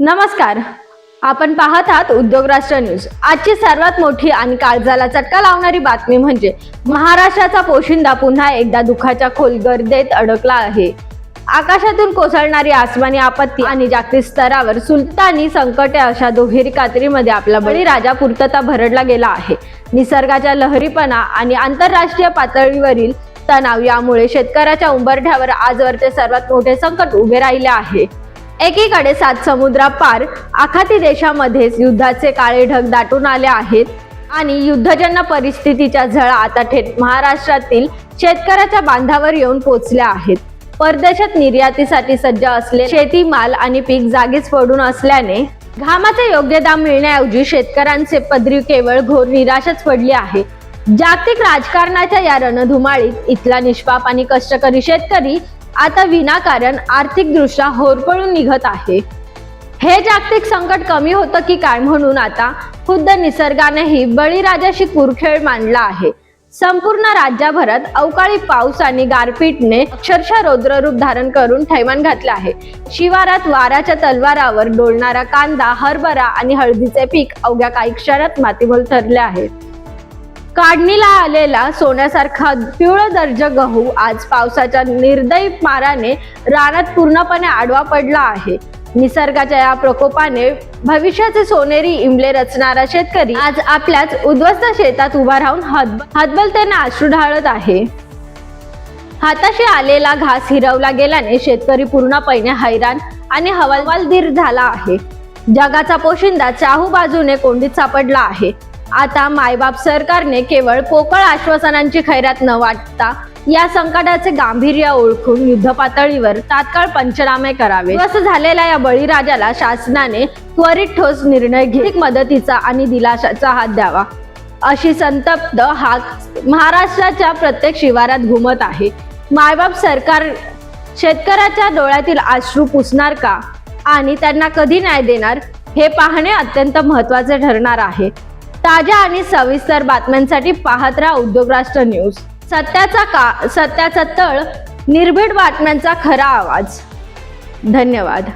नमस्कार, आपण पाहत आहात उद्योग राष्ट्र न्यूज। आजची सर्वात मोठी आणि काळजाला चटका लावणारी बातमी म्हणजे महाराष्ट्राचा पोशिंदा पुन्हा एकदा दुःखाच्या खोलगर्दीत अडकला आहे। आकाशातून कोसळणारी आसमानी आपत्ती आणि जागतिक स्तरावर सुलतानी संकटे अशा दुहेरी कात्रीमध्ये आपला बळीराजा पूर्तता भरडला गेला आहे। निसर्गाच्या लहरीपणा आणि आंतरराष्ट्रीय पातळीवरील तणाव यामुळे शेतकऱ्याच्या उंबरठ्यावर आजवरचे सर्वात मोठे संकट उभे राहिले आहे। एकीकडे 7 समुद्रापार आखाती देशामध्ये युद्धाचे काळे ढग दाटून आले आहेत आणि युद्धजन्य परिस्थितीच्या झळा आता थेट महाराष्ट्रातील शेतकऱ्याच्या बांधावर येऊन पोहोचल्या आहेत। परदेशात निर्यातीसाठी सज्ज असलेले शेतीमाल आणि पीक जागीच पडून असल्याने घामाचे योग्य दाम मिळण्याऐवजी शेतकऱ्यांचे पदरी केवळ घोर निराशाच पडली आहे। जागतिक राजकारणाच्या या रणधुमाळीत इथला निष्पाप आणि कष्टकरी शेतकरी आता विनाकारण आर्थिकदृष्ट्या होरपळून निघत आहे। हे जागतिक संकट कमी होतं की काय म्हणून आता खुद्द निसर्गानेही बळीराजाशी कुरखेळ मांडला आहे। संपूर्ण राज्यभरात अवकाळी पाऊस आणि गारपीटने अक्षरशः रौद्ररूप धारण करून थैमान घातले आहे। शिवारात वाऱ्याच्या तलवारावर डोलणारा कांदा, हरभरा आणि हळदीचे पीक अवघ्या काही क्षणात मातीमोल ठरले आहे। काढणीला आलेला सोन्यासारखा पिवळा दर्ज गहू आज पावसाच्या निर्दयी माराने रानात पूर्णपणे आडवा पडला आहे। निसर्गाच्या या प्रकोपाने भविष्याचे सोनेरी इमले रचणारा शेतकरी आज आपल्याच उद्ध्वस्त शेतात उभा राहून हतबलतेने अश्रू ढाळत आहे। हाताशी आलेला घास हिरवला गेल्याने शेतकरी पूर्णपणे हैराण आणि हवालदिल झाला आहे। जगाचा पोशिंदा चाहू बाजूने कोंडीत सापडला आहे। आता मायबाप सरकारने केवळ पोकळ आश्वासनांची खैरात न वाटता या संकटाचे गांभीर्य ओळखून युद्ध पातळीवर तात्काळ पंचनामे करावे। असं झालेल्या या बळीराजाला शासनाने त्वरित ठोस निर्णय घेऊन मदतीचा आणि दिलाशाचा हात द्यावा अशी संतप्त हाक महाराष्ट्राच्या प्रत्येक शिवारात घुमत आहे। मायबाप सरकार शेतकऱ्याच्या डोळ्यातील अश्रू पुसणार का आणि त्यांना कधी न्याय देणार हे पाहणे अत्यंत महत्त्वाचे ठरणार आहे। ताज्या आणि सविस्तर बातम्यांसाठी पाहत राहा उद्योग राष्ट्र न्यूज। सत्याचा तळ, निर्भीड बातम्यांचा खरा आवाज। धन्यवाद।